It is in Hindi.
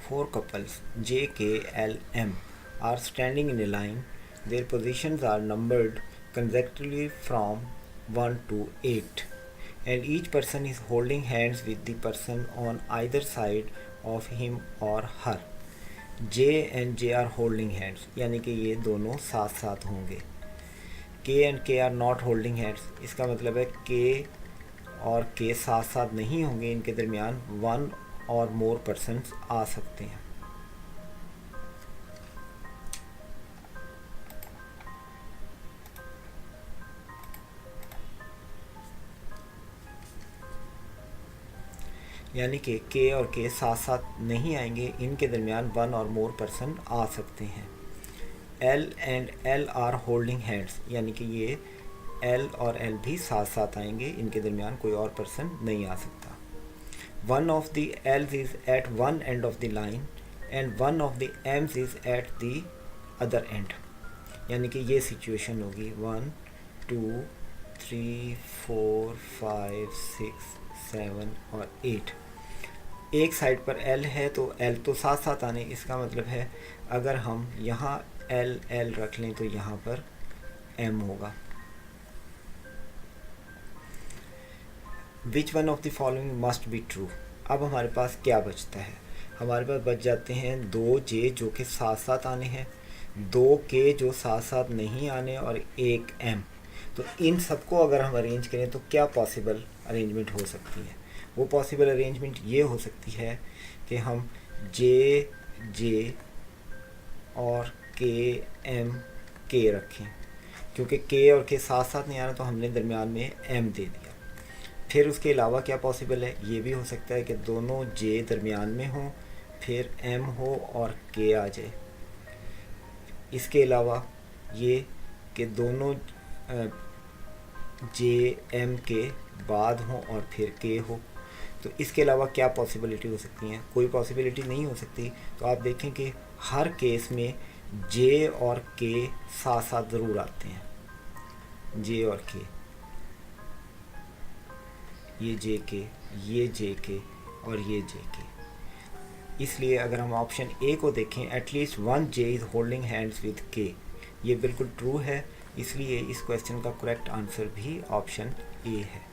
four couples J, K, L, M are standing in a line. Their positions are numbered consecutively from 1 to 8, and each person is holding hands with the person on either side of him or her. J and J are holding hands, यानी कि ये दोनों साथ साथ होंगे. K and K are not holding hands, इसका मतलब है K और K साथ साथ नहीं होंगे, इनके दरमियान वन और मोर पर्सन्स आ सकते हैं. यानी कि K और K साथ साथ नहीं आएंगे, इनके दरमियान वन और मोर पर्सन आ सकते हैं. L and L are holding hands, यानी कि ये L और L भी साथ साथ आएंगे, इनके दरमियान कोई और पर्सन नहीं आ सकता. One of the L's is at one end of the line and one of the M's is at the other end. यानी कि ये सिचुएशन होगी 1 2 3 4 5 6 7 और 8. एक साइड पर L है तो L तो साथ साथ आने, इसका मतलब है अगर हम यहाँ L L रख लें तो यहाँ पर M होगा. Which one of the following must be true? अब हमारे पास क्या बचता है? हमारे पास बच जाते हैं 2 J जो कि साथ साथ आने हैं, 2 K जो साथ साथ नहीं आने और 1 M. तो इन सबको अगर हम अरेंज करें तो क्या पॉसिबल अरेंजमेंट हो सकती है? वो पॉसिबल अरेंजमेंट ये हो सकती है कि हम J J और K M K रखें, क्योंकि K और K साथ साथ नहीं आ रहा तो हमने दरमियान में M दे दिया. फिर उसके अलावा क्या पॉसिबल है? ये भी हो सकता है कि दोनों J दरमियान में हों, फिर M हो और K आ जाए. इसके अलावा ये कि दोनों J M के बाद हों और फिर K हो. तो इसके अलावा क्या पॉसिबिलिटी हो सकती हैं? कोई पॉसिबिलिटी नहीं हो सकती. तो आप देखें कि हर केस में J और K साथ साथ ज़रूर आते हैं. J और K, ये JK, ये JK और ये JK. इसलिए अगर हम ऑप्शन ए को देखें, at least one J is holding hands with K, ये बिल्कुल ट्रू है. इसलिए इस क्वेश्चन का करेक्ट आंसर भी ऑप्शन ए है.